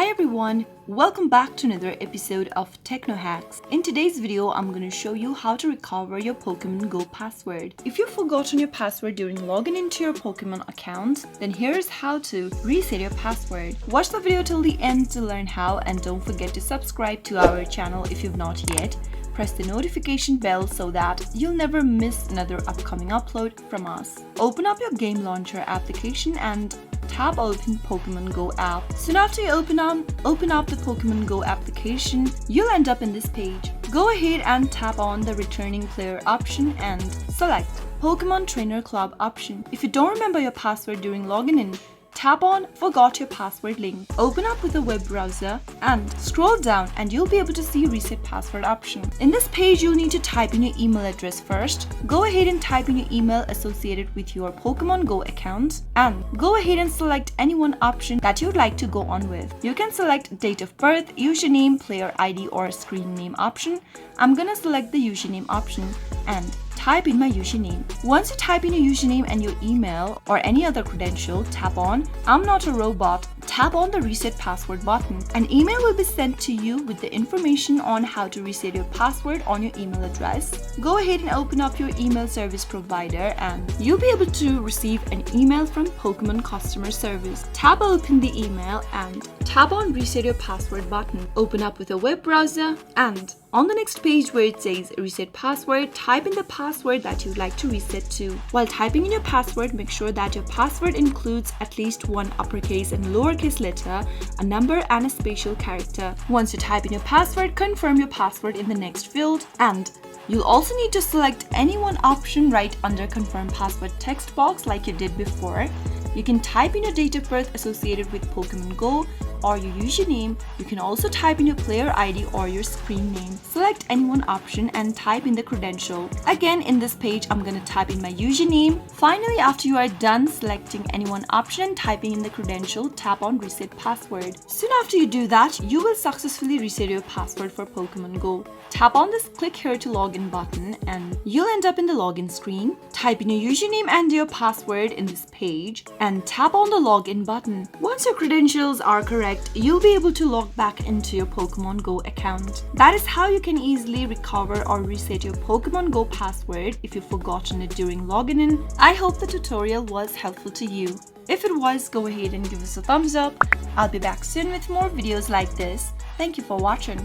Hi everyone, welcome back to another episode of Techno Hacks. In today's video, I'm going to show you how to recover your Pokemon Go password. If you've forgotten your password during logging into your Pokemon account, then here's how to reset your password. Watch the video till the end to learn how, and don't forget to subscribe to our channel if you've not yet. Press the notification bell so that you'll never miss another upcoming upload from us. Open up your game launcher application and tap open Pokemon Go app. Soon after you open up the Pokemon Go application, you'll end up in this page. Go ahead and tap on the returning player option and select Pokemon Trainer Club option. If you don't remember your password during logging in, tap on Forgot Your Password link. Open up with a web browser and scroll down and you'll be able to see Reset Password option. In this page, you'll need to type in your email address first. Go ahead and type in your email associated with your Pokemon Go account and go ahead and select any one option that you'd like to go on with. You can select date of birth, username, player ID or screen name option. I'm gonna select the username option and type in my username. Once you type in your username and your email or any other credential, tap on I'm Not a Robot. Tap on the Reset Password button. An email will be sent to you with the information on how to reset your password on your email address. Go ahead and open up your email service provider and you'll be able to receive an email from Pokemon customer service. Tap open the email and tap on Reset Your Password button. Open up with a web browser and on the next page where it says Reset Password, type in the password that you'd like to reset to. While typing in your password, make sure that your password includes at least one uppercase and lowercase letter, a number and a special character. Once you type in your password, confirm your password in the next field and you'll also need to select any one option right under Confirm Password text box like you did before. You can type in your date of birth associated with Pokemon Go or your username. You can also type in your player ID or your screen name. Select any one option and type in the credential. Again, in this page, I'm going to type in my username. Finally, after you are done selecting any one option and typing in the credential, tap on Reset Password. Soon after you do that, you will successfully reset your password for Pokemon Go. Tap on this Click Here to Login button and you'll end up in the login screen. Type in your username and your password in this page and tap on the login button. Once your credentials are correct, you'll be able to log back into your Pokemon Go account. That is how you can easily recover or reset your Pokemon Go password if you've forgotten it during login in. I hope the tutorial was helpful to you. If it was, go ahead and give us a thumbs up. I'll be back soon with more videos like this. Thank you for watching.